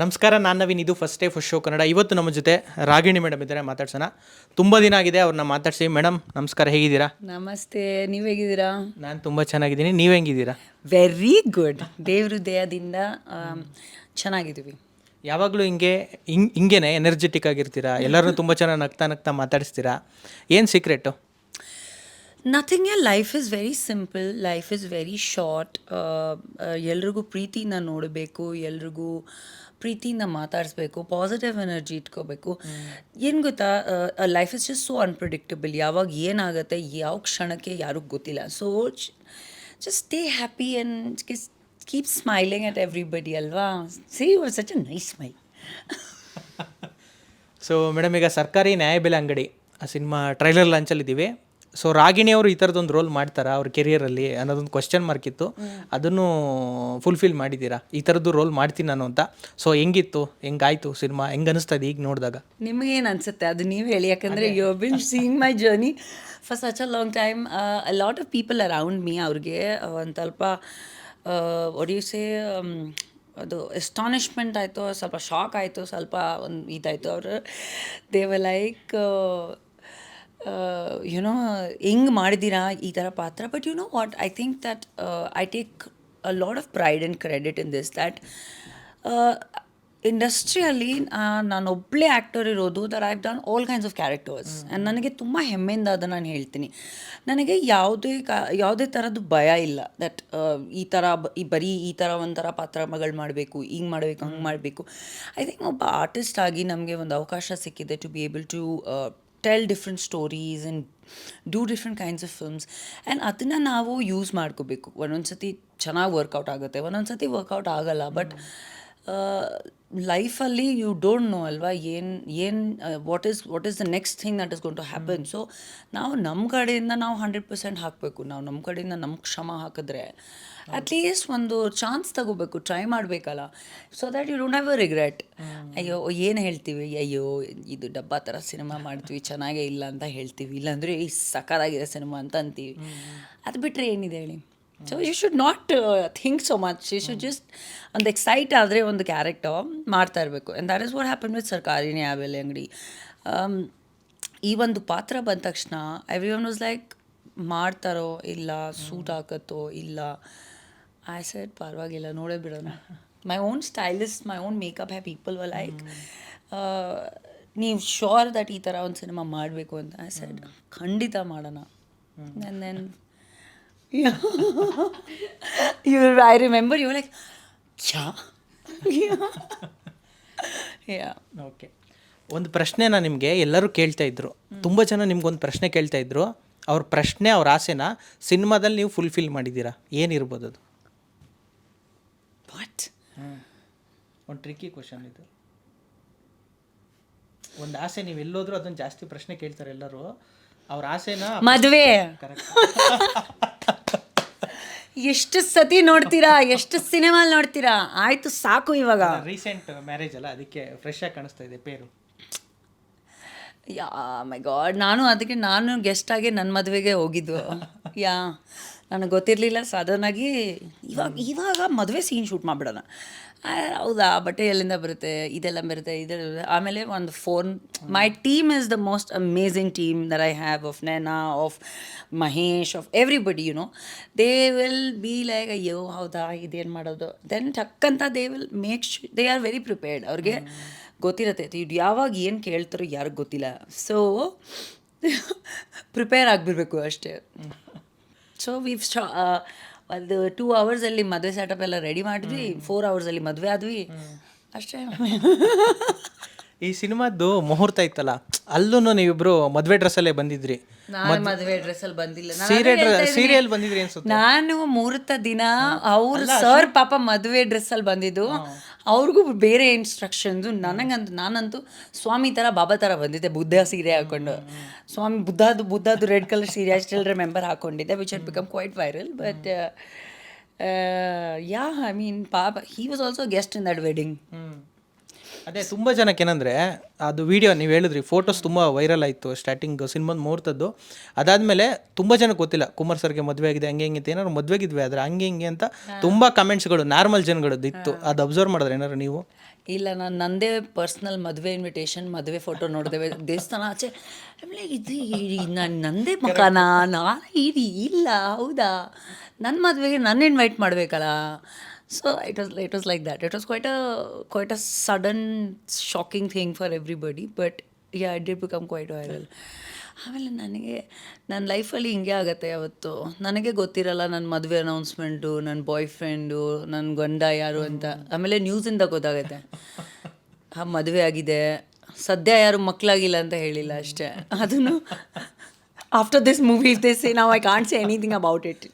ನಮಸ್ಕಾರ, ನಾನು ನವೀನ್. ಇದು first day first show Kannada. ಇವತ್ತು ನಮ್ಮ ಜೊತೆ ರಾಗಿಣಿ ಮೇಡಮ್ ಇದ್ದಾರೆ, ಮಾತಾಡ್ಸೋಣ. ತುಂಬ ದಿನ ಆಗಿದೆ ಅವ್ರನ್ನ ಮಾತಾಡ್ಸಿ. ಮೇಡಮ್ ನಮಸ್ಕಾರ, ಹೇಗಿದ್ದೀರಾ? ನಮಸ್ತೆ, ನೀವು ಹೇಗಿದ್ದೀರಾ? ನಾನು ತುಂಬ ಚೆನ್ನಾಗಿದ್ದೀನಿ. ನೀವು ಹೆಂಗಿದ್ದೀರಾ? Very good. ದೇವ್ರ ದಯದಿಂದ ಚೆನ್ನಾಗಿದ್ದೀವಿ. ಯಾವಾಗಲೂ ಹಿಂಗೇನೆ ಎನರ್ಜೆಟಿಕ್ ಆಗಿರ್ತೀರಾ, ಎಲ್ಲರೂ ತುಂಬ ಚೆನ್ನಾಗಿ ನಗ್ತಾ ನಗ್ತಾ ಮಾತಾಡಿಸ್ತೀರಾ. ಏನು secret? Nothing. Life is very simple, life is very short. ಎಲ್ರಿಗೂ ಪ್ರೀತಿನ ನೋಡಬೇಕು, ಎಲ್ರಿಗೂ ಪ್ರೀತಿಯಿಂದ ಮಾತಾಡಿಸ್ಬೇಕು, ಪಾಸಿಟಿವ್ ಎನರ್ಜಿ ಇಟ್ಕೋಬೇಕು. ಏನು ಗೊತ್ತಾ, life is just so unpredictable. ಯಾವಾಗ ಏನಾಗುತ್ತೆ, ಯಾವ ಕ್ಷಣಕ್ಕೆ ಯಾರಿಗೂ ಗೊತ್ತಿಲ್ಲ. So just stay happy and keep smiling at everybody ಅಲ್ವಾ? See you are such a nice smile. So madam, ಈಗ ಸರ್ಕಾರಿ ನ್ಯಾಯಬೆಲೆ ಅಂಗಡಿ ಆ ಸಿನಿಮಾ ಟ್ರೈಲರ್ ಲಾಂಚಲ್ಲಿದ್ದೀವಿ. ಸೊ ರಾಗಿಣಿ ಅವರು ಈ ಥರದೊಂದು ರೋಲ್ ಮಾಡ್ತಾರಾ ಅವ್ರ ಕೆರಿಯರಲ್ಲಿ ಅನ್ನೋದೊಂದು ಕ್ವಶನ್ ಮಾರ್ಕ್ ಇತ್ತು. ಅದನ್ನು ಫುಲ್ಫಿಲ್ ಮಾಡಿದ್ದೀರಾ, ಈ ಥರದ್ದು ರೋಲ್ ಮಾಡ್ತೀನಿ ನಾನು ಅಂತ. ಸೊ ಹೆಂಗಿತ್ತು, ಹೆಂಗಾಯ್ತು ಸಿನಿಮಾ, ಹೆಂಗೆ ಅನಿಸ್ತದೆ ಈಗ ನೋಡಿದಾಗ? ನಿಮಗೇನು ಅನಿಸುತ್ತೆ ಅದು ನೀವು ಹೇಳಿ, ಯಾಕಂದರೆ you have been seeing my journey for such a long time. A lot of people around me, ಅವ್ರಿಗೆ ಒಂದು ಸ್ವಲ್ಪ ವಾಟ್ ಯು ಸೇ, ಅದು ಎಸ್ಟಾನಿಷ್ಮೆಂಟ್ ಆಯಿತು, ಸ್ವಲ್ಪ ಶಾಕ್ ಆಯಿತು, ಸ್ವಲ್ಪ ಒಂದು ಇದಾಯಿತು. ಅವರು ದೇವ ಲೈಕ್ ಯುನೋ ಹೆಂಗೆ ಮಾಡಿದ್ದೀರಾ ಈ ಥರ ಪಾತ್ರ. But you know what, I think that I take a lot of pride and credit in this, that ಇಂಡಸ್ಟ್ರಿಯಲ್ಲಿ ನಾನೊಬ್ಬಳೇ ಆ್ಯಕ್ಟರ್ ಇರೋದು, that I have done all kinds of characters. And ನನಗೆ ತುಂಬ ಹೆಮ್ಮೆಯಿಂದ ಅದನ್ನು ನಾನು ಹೇಳ್ತೀನಿ. ನನಗೆ ಯಾವುದೇ ಥರದ್ದು ಭಯ ಇಲ್ಲ, ದಟ್ ಈ ಥರ ಬರೀ ಈ ಥರ ಒಂಥರ ಪಾತ್ರಗಳು ಮಾಡಬೇಕು, ಹಿಂಗೆ ಮಾಡಬೇಕು, ಹಂಗೆ ಮಾಡಬೇಕು. ಐ ಥಿಂಕ್ ಒಬ್ಬ ಆರ್ಟಿಸ್ಟ್ ಆಗಿ ನಮಗೆ ಒಂದು ಅವಕಾಶ ಸಿಕ್ಕಿದೆ to be able to tell different stories and do different kinds of films. And ಅದನ್ನು ನಾವು ಯೂಸ್ ಮಾಡ್ಕೋಬೇಕು. ಒಂದೊಂದು ಸತಿ ಚೆನ್ನಾಗಿ ವರ್ಕೌಟ್ ಆಗುತ್ತೆ, ಒಂದೊಂದು ಸತಿ ವರ್ಕೌಟ್ ಆಗೋಲ್ಲ. ಬಟ್ ಲೈಫಲ್ಲಿ ಯು ಡೋಂಟ್ ನೋ ಅಲ್ವಾ, what is the next thing that is going to happen. So ನಾವು ನಮ್ಮ ಕಡೆಯಿಂದ ನಾವು 100% ಹಾಕಬೇಕು. ನಾವು ನಮ್ಮ ಕಡೆಯಿಂದ ನಮ್ಮ ಶ್ರಮ ಹಾಕಿದ್ರೆ ಅಟ್ಲೀಸ್ಟ್ ಒಂದು ಚಾನ್ಸ್ ತಗೋಬೇಕು, ಟ್ರೈ ಮಾಡಬೇಕಲ್ಲ. So that you don't have a regret. ಅಯ್ಯೋ ಏನು ಹೇಳ್ತೀವಿ, ಅಯ್ಯೋ ಇದು ಡಬ್ಬಾ ಥರ ಸಿನಿಮಾ ಮಾಡ್ತೀವಿ, ಚೆನ್ನಾಗೇ ಇಲ್ಲ ಅಂತ ಹೇಳ್ತೀವಿ, ಇಲ್ಲಾಂದರೆ ಈ ಸಕಾಲಾಗಿದೆ ಸಿನಿಮಾ ಅಂತ ಅಂತೀವಿ. ಅದು ಬಿಟ್ಟರೆ ಏನಿದೆ ಹೇಳಿ? So you should not think so much. You should just ಒಂದು ಎಕ್ಸೈಟ್ ಆದರೆ ಒಂದು ಕ್ಯಾರೆಕ್ಟರ್ ಮಾಡ್ತಾ ಇರಬೇಕು. And that is what happen with ಸರ್ಕಾರಿ ನ್ಯಾಯಬೆಲೆ ಅಂಗಡಿ. ಈ ಒಂದು ಪಾತ್ರ ಬಂದ ತಕ್ಷಣ ಎವ್ರಿ ಒನ್ ವಾಸ್ ಲೈಕ್, ಮಾಡ್ತಾರೋ ಇಲ್ಲ, ಸೂಟ್ ಹಾಕತ್ತೋ ಇಲ್ಲ. ಐ ಸೆಡ್ ಪರವಾಗಿಲ್ಲ, ನೋಡೇ ಬಿಡೋಣ. My own stylist, my own makeup ha people were like, ನೀವು ಶೋರ್ ದಟ್ ಈ ಥರ ಒಂದು ಸಿನಿಮಾ ಮಾಡಬೇಕು ಅಂತ. ಐ ಸೆಡ್ ಖಂಡಿತ ಮಾಡೋಣ. And then I remember you were like, yeah. Okay, ಒಂದು ಪ್ರಶ್ನೆನ ನಿಮಗೆ ಎಲ್ಲರೂ ಕೇಳ್ತಾ ಇದ್ರು, ತುಂಬ ಜನ ನಿಮ್ಗೊಂದು ಪ್ರಶ್ನೆ ಕೇಳ್ತಾ ಇದ್ರು. ಅವ್ರ ಪ್ರಶ್ನೆ, ಅವ್ರ ಆಸೆನ ಸಿನಿಮಾದಲ್ಲಿ ನೀವು ಫುಲ್ಫಿಲ್ ಮಾಡಿದ್ದೀರಾ. ಏನಿರ್ಬೋದು ಅದು? ವಾಟ್? ಒಂದು ಟ್ರಿಕ್ಕಿ ಕ್ವಶನ್ ಇದು. ಒಂದು ಆಸೆ, ನೀವು ಎಲ್ಲೋದ್ರೂ ಅದನ್ನು ಜಾಸ್ತಿ ಪ್ರಶ್ನೆ ಕೇಳ್ತಾರೆ ಎಲ್ಲರೂ. ಅವ್ರ ಆಸೆನ ಮದುವೆ. ಎಷ್ಟು ಸತಿ ನೋಡ್ತೀರಾ, ಎಷ್ಟು ಸಿನಿಮಾಲ್ ನೋಡ್ತೀರಾ? ಆಯ್ತು ಸಾಕು ಇವಾಗ. ರೀಸೆಂಟ್ ಮ್ಯಾರೇಜ್ ಅಲ್ಲ, ಅದಕ್ಕೆ ಫ್ರೆಶ್ ಆಗಿ ಕಾಣಿಸ್ತಾ ಇದೆ ಪೇರು. ಯಾ ಮೈ ಗಾಡ್, ನಾನು ಗೆಸ್ಟಾಗಿ ನನ್ನ ಮದುವೆಗೆ ಹೋಗಿದ್ದು. ನನಗೆ ಗೊತ್ತಿರಲಿಲ್ಲ. ಸಡನ್ನಾಗಿ ಇವಾಗ ಮದುವೆ ಸೀನ್ ಶೂಟ್ ಮಾಡಿಬಿಡೋಣ. ಹೌದಾ, ಬಟ್ಟೆ ಎಲ್ಲಿಂದ ಬರುತ್ತೆ, ಇದೆಲ್ಲ ಬರುತ್ತೆ. ಆಮೇಲೆ ಒಂದು phone, my team is the most amazing team that I have, of Naina, of Mahesh, of everybody. They will be like, ಅಯ್ಯೋ ಹೌದಾ ಇದೇನು ಮಾಡೋದು. ದೆನ್ ಟಕ್ಕಂತ they will make they are very prepared. ಅವ್ರಿಗೆ ಗೊತ್ತಿರುತ್ತೆ ಇದು ಯಾವಾಗ ಏನು ಕೇಳ್ತಾರೋ ಯಾರಿಗೂ ಗೊತ್ತಿಲ್ಲ. ಸೊ ಪ್ರಿಪೇರ್ ಆಗಿಬಿಡ್ಬೇಕು ಅಷ್ಟೇ. ಸೊ ಒಂದು 2 ಅವರ್ಸಲ್ಲಿ ಮದುವೆ ಸೆಟಪ್ ಎಲ್ಲ ರೆಡಿ ಮಾಡಿದ್ವಿ, 4 ಅವರ್ಸಲ್ಲಿ ಮದುವೆ ಆದ್ವಿ ಅಷ್ಟೇ. ಈ ಸಿನಿಮಾದ್ದು ಮುಹೂರ್ತ ಇತ್ತಲ್ಲ, ಅಲ್ಲೂ ನೀವಿಬ್ರು ಮದುವೆ ಡ್ರೆಸ್ಸಲ್ಲೇ ಬಂದಿದ್ರಿ. ನಾನು ಮದುವೆ ಡ್ರೆಸ್ಸಲ್ಲಿ ಬಂದಿಲ್ಲ, ಸೀರಿಯಲ್ ಬಂದಿದ್ರಿ ಅನ್ಸುತ್ತೆ. ನಾನು ಮುಹೂರ್ತ ದಿನ ಅವ್ರು ಸರ್ ಪಾಪ ಮದುವೆ ಡ್ರೆಸ್ಸಲ್ಲಿ ಬಂದಿದ್ದು. ಅವ್ರಿಗೂ ಬೇರೆ ಇನ್ಸ್ಟ್ರಕ್ಷನ್ಸು. ನಾನಂತೂ ಸ್ವಾಮಿ ಥರ ಬಾಬಾ ಥರ ಬಂದಿದ್ದೆ, ಬುದ್ಧ ಸೀರೆ ಹಾಕ್ಕೊಂಡು. ಸ್ವಾಮಿ ಬುದ್ಧದು ರೆಡ್ ಕಲರ್ ಸೀರೆ, ಐ ಸ್ಟಿಲ್ ರಿಮೆಂಬರ್ ಹಾಕ್ಕೊಂಡಿದ್ದೆ, which had become quite viral. But I mean ಪಾಪ, he was also guest in that wedding. ಅದೇ ತುಂಬ ಜನಕ್ಕೆ ಏನಂದರೆ ಅದು ವಿಡಿಯೋ ನೀವು ಹೇಳಿದ್ರಿ ಫೋಟೋಸ್ ತುಂಬ ವೈರಲ್ ಆಯಿತು ಸ್ಟಾರ್ಟಿಂಗ್ ಸಿನಿಮಾದ ಮುಹೂರ್ತದ್ದು. ಅದಾದಮೇಲೆ ತುಂಬ ಜನಕ್ಕೆ ಗೊತ್ತಿಲ್ಲ ಕುಮಾರ್ ಸರ್ಗೆ ಮದುವೆ ಆಗಿದೆ ಹಂಗೆ ಹಿಂಗೆ ಅಂತ. ಏನಾದ್ರು ಮದುವೆಗಿದ್ವಿ ಆದರೆ ಹಂಗೆ ಹಿಂಗೆ ಅಂತ ತುಂಬ ಕಮೆಂಟ್ಸ್ಗಳು ನಾರ್ಮಲ್ ಜನಗಳದ್ದು ಇತ್ತು. ಅದು ಅಬ್ಸರ್ವ್ ಮಾಡಿದ್ರೆ ಏನಾದ್ರು ನೀವು? ಇಲ್ಲ, ನಾನು ನಂದೇ ಪರ್ಸ್ನಲ್ ಮದುವೆ ಇನ್ವಿಟೇಷನ್, ಮದುವೆ ಫೋಟೋ ನೋಡಿದೆ ದೇವಸ್ಥಾನ ಆಚೆ. ಆಮೇಲೆ ನಂದೇ ಮಕಾನ ನಾನು ಇಲ್ಲ, ಹೌದಾ, ನನ್ನ ಮದುವೆಗೆ ನನ್ನ ಇನ್ವೈಟ್ ಮಾಡಬೇಕಲ್ಲ. So it was like that. It was quite a sudden shocking thing for everybody, but yeah it did become quite viral. ಆಮೇಲೆ ನನಗೆ ನನ್ನ ಲೈಫಲ್ಲಿ ಹಿಂಗೆ ಆಗುತ್ತೆ ಯಾವತ್ತು. ನನಗೆ ಗೊತ್ತಿರಲ್ಲ ನನ್ನ ಮದುವೆ ಅನೌನ್ಸ್ಮೆಂಟು, ನನ್ನ ಬಾಯ್ ಫ್ರೆಂಡು, ನನ್ನ ಗಂಡ ಯಾರು ಅಂತ. ಆಮೇಲೆ ನ್ಯೂಸಿಂದ ಗೊತ್ತಾಗುತ್ತೆ ಮದುವೆ ಆಗಿದೆ, ಸದ್ಯ ಯಾರು ಮಕ್ಕಳಾಗಿಲ್ಲ ಅಂತ ಹೇಳಿಲ್ಲ ಅಷ್ಟೇ. ಅದನ್ನು after this movie they say now I can't say anything about it.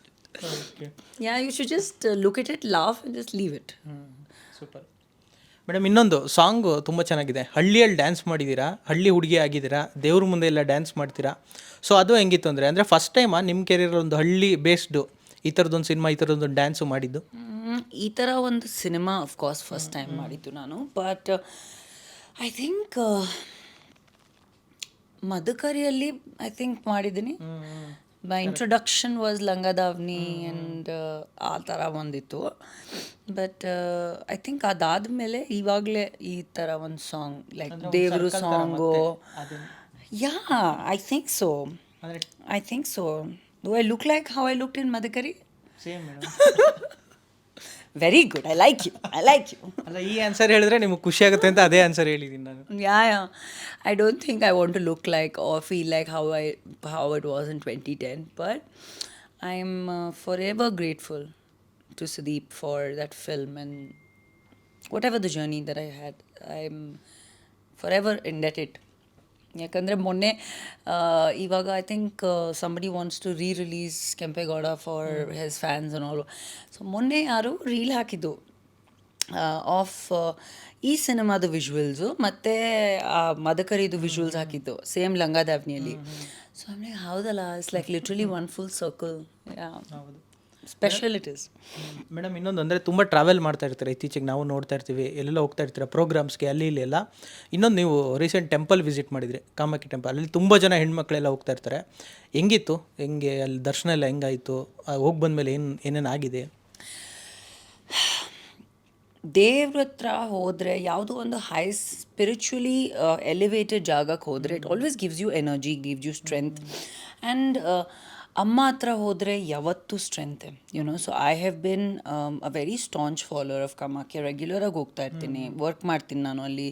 Yeah, you should just look it it, laugh and just leave it. Super madam. ಇನ್ನೊಂದು ಸಾಂಗು ತುಂಬ ಚೆನ್ನಾಗಿದೆ. ಹಳ್ಳಿಯಲ್ಲಿ ಡ್ಯಾನ್ಸ್ ಮಾಡಿದ್ದೀರಾ, ಹಳ್ಳಿ ಹುಡುಗಿ ಆಗಿದ್ದೀರಾ, ದೇವ್ರ ಮುಂದೆ ಎಲ್ಲ ಡ್ಯಾನ್ಸ್ ಮಾಡ್ತೀರಾ. ಸೊ ಅದು ಹೆಂಗಿತ್ತು ಅಂದರೆ ಫಸ್ಟ್ ಟೈಮಾ ನಿಮ್ಮ ಕೆರಿಯರ್ ಒಂದು ಹಳ್ಳಿ ಬೇಸ್ಡು ಈ ಥರದೊಂದು ಸಿನಿಮಾ, ಈ ಥರದೊಂದು ಡ್ಯಾನ್ಸು ಮಾಡಿದ್ದು? ಈ ಥರ ಒಂದು ಸಿನಿಮಾ ಅಫ್ಕೋರ್ಸ್ ಫಸ್ಟ್ ಟೈಮ್ ಮಾಡಿದ್ದು ನಾನು. ಬಟ್ ಐ ಥಿಂಕ್ ಮದಕರಿಯಲ್ಲಿ ಐ ಥಿಂಕ್ ಮಾಡಿದ್ದೀನಿ. ಮೈ ಇಂಟ್ರೊಡಕ್ಷನ್ ವಾಸ್ ಲಂಗದಾವ್ನಿ ಆ್ಯಂಡ್ ಆ ಥರ ಒಂದಿತ್ತು. ಬಟ್ ಐ ಥಿಂಕ್ ಅದಾದಮೇಲೆ ಇವಾಗಲೇ ಈ ಥರ ಒಂದು ಸಾಂಗ್ ಲೈಕ್ ದೇವರು song. Yeah, I think so. Do I look like how I looked in Madakari? Same madam. Very good, I like you. ಅಲ್ಲ, ಈ ಆನ್ಸರ್ ಹೇಳಿದ್ರೆ ನಿಮಗೆ ಖುಷಿ ಆಗುತ್ತೆ ಅಂತ ಅದೇ ಆನ್ಸರ್ ಹೇಳಿದ್ದೀನಿ ನಾನು. Yeah. I don't think I want to look like or feel like how it was in 2010, but I'm forever grateful to Sudeep for that film and whatever the journey that I had. I'm forever indebted. ಯಾಕಂದರೆ ಮೊನ್ನೆ ಇವಾಗ I think somebody wants to re-release Kempegowda for his fans and all. So ಮೊನ್ನೆ ಯಾರು reel ಹಾಕಿದ್ದು of ಈ ಸಿನಿಮಾದ visuals ಮತ್ತು ಮದಕರಿದು ವಿಜುವಲ್ಸ್ ಹಾಕಿದ್ದು ಸೇಮ್ ಲಂಗಾದಾವ್ನಿಯಲ್ಲಿ. ಸೊ ಆಮೇಲೆ ಹೌದಲ್ಲ, it's like literally one full circle. Special it is. Madam ಇನ್ನೊಂದು ಅಂದರೆ ತುಂಬ ಟ್ರಾವೆಲ್ ಮಾಡ್ತಾ ಇರ್ತಾರೆ ಇತ್ತೀಚೆಗೆ, ನಾವು ನೋಡ್ತಾ ಇರ್ತೀವಿ, ಎಲ್ಲೆಲ್ಲ ಹೋಗ್ತಾ ಇರ್ತೀರ ಪ್ರೋಗ್ರಾಮ್ಸ್ಗೆ ಅಲ್ಲಿ ಇಲ್ಲಿ ಎಲ್ಲ. ಇನ್ನೊಂದು ನೀವು ರೀಸೆಂಟ್ ಟೆಂಪಲ್ ವಿಸಿಟ್ ಮಾಡಿದ್ರಿ, ಕಾಮಾಖ್ಯ ಟೆಂಪಲ್. ಅಲ್ಲಿ ತುಂಬ ಜನ ಹೆಣ್ಮಕ್ಳೆಲ್ಲ ಹೋಗ್ತಾ ಇರ್ತಾರೆ. ಹೆಂಗಿತ್ತು, ಹೆಂಗೆ ಅಲ್ಲಿ ದರ್ಶನ ಎಲ್ಲ ಹೆಂಗಾಯಿತು, ಹೋಗಿ ಬಂದಮೇಲೆ ಏನೇನು ಆಗಿದೆ? ದೇವ್ರ ಹತ್ರ ಹೋದರೆ ಯಾವುದೋ ಒಂದು ಹೈ ಸ್ಪಿರಿಚುವಲಿ ಎಲಿವೇಟೆಡ್ ಜಾಗಕ್ಕೆ ಹೋದರೆ it always gives you energy, gives you strength. And ಅಮ್ಮ ಹತ್ರ ಹೋದರೆ ಯಾವತ್ತೂ ಸ್ಟ್ರೆಂತೆ, you know. So I have been a very staunch follower of Kamakhya. ರೆಗ್ಯುಲರಾಗಿ ಹೋಗ್ತಾ ಇರ್ತೀನಿ, ವರ್ಕ್ ಮಾಡ್ತೀನಿ ನಾನು ಅಲ್ಲಿ,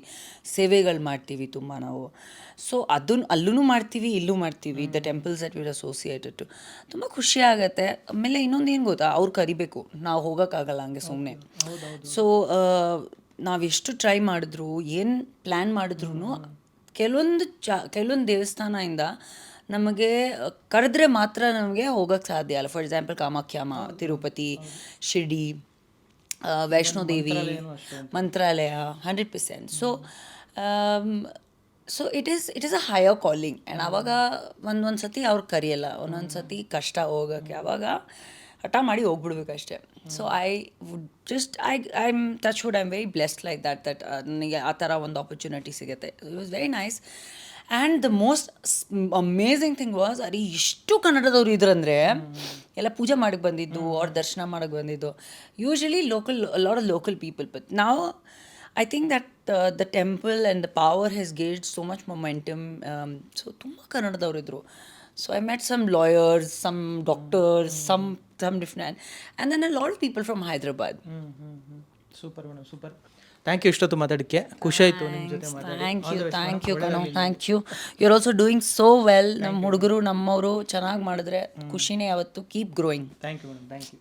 ಸೇವೆಗಳು ಮಾಡ್ತೀವಿ ತುಂಬ ನಾವು. ಸೊ ಅಲ್ಲೂ ಮಾಡ್ತೀವಿ, ಇಲ್ಲೂ ಮಾಡ್ತೀವಿ, the temples that were associated to. ತುಂಬ ಖುಷಿ ಆಗುತ್ತೆ. ಆಮೇಲೆ ಇನ್ನೊಂದು ಏನು ಗೊತ್ತಾ, ಅವ್ರು ಕರಿಬೇಕು, ನಾವು ಹೋಗೋಕ್ಕಾಗಲ್ಲ ಹಂಗೆ ಸುಮ್ಮನೆ. ಸೊ ನಾವೆಷ್ಟು ಟ್ರೈ ಮಾಡಿದ್ರು, ಏನು ಪ್ಲ್ಯಾನ್ ಮಾಡಿದ್ರು, ಕೆಲವೊಂದು ದೇವಸ್ಥಾನದಿಂದ ನಮಗೆ ಕರೆದ್ರೆ ಮಾತ್ರ ನಮಗೆ ಹೋಗೋಕ್ಕೆ ಸಾಧ್ಯ ಅಲ್ಲ. For example Kamakhya, Tirupati, Shirdi, Vaishno Devi, Mantralaya 100%. So it is a higher calling. And ಆವಾಗ ಒಂದೊಂದು ಸತಿ ಅವ್ರು ಕರೆಯಲ್ಲ, ಒಂದೊಂದು ಸತಿ ಕಷ್ಟ ಹೋಗೋಕ್ಕೆ, ಆವಾಗ ಹಠ ಮಾಡಿ ಹೋಗ್ಬಿಡ್ಬೇಕಷ್ಟೆ. So touch wood I am very blessed like that ನನಗೆ ಆ ಥರ ಒಂದು ಆಪರ್ಚುನಿಟಿ ಸಿಗುತ್ತೆ. It was very nice. And the most amazing thing was, ಅಲ್ಲಿ ಇಷ್ಟು ಕನ್ನಡದವ್ರು ಇದ್ರಂದರೆ ಎಲ್ಲ ಪೂಜೆ ಮಾಡಕ್ಕೆ ಬಂದಿದ್ದು, ಅವ್ರ ದರ್ಶನ ಮಾಡಕ್ಕೆ ಬಂದಿದ್ದು. Usually lot of local people, but ನಾವು I think that the temple and the power has gaved so much momentum. So ತುಂಬ ಕನ್ನಡದವ್ರು ಇದ್ದರು. So I met some lawyers, some doctors, some different, and then a lot of people from Hyderabad. Super madam, super. Thank you ಇಷ್ಟೊತ್ತು ಮಾತಾಡೋಕ್ಕೆ, ಖುಷಿ ಆಯಿತು ನಿಮ್ಮ ಜೊತೆ ಮಾತಾಡಿ. ಥ್ಯಾಂಕ್ ಯು ಕಣೋ, thank you. You are also doing so well. ನಮ್ಮ ಹುಡುಗರು ನಮ್ಮವರು ಚೆನ್ನಾಗಿ ಮಾಡಿದ್ರೆ ಖುಷಿನೇ ಯಾವತ್ತು. Keep growing. Thank you madam, thank you.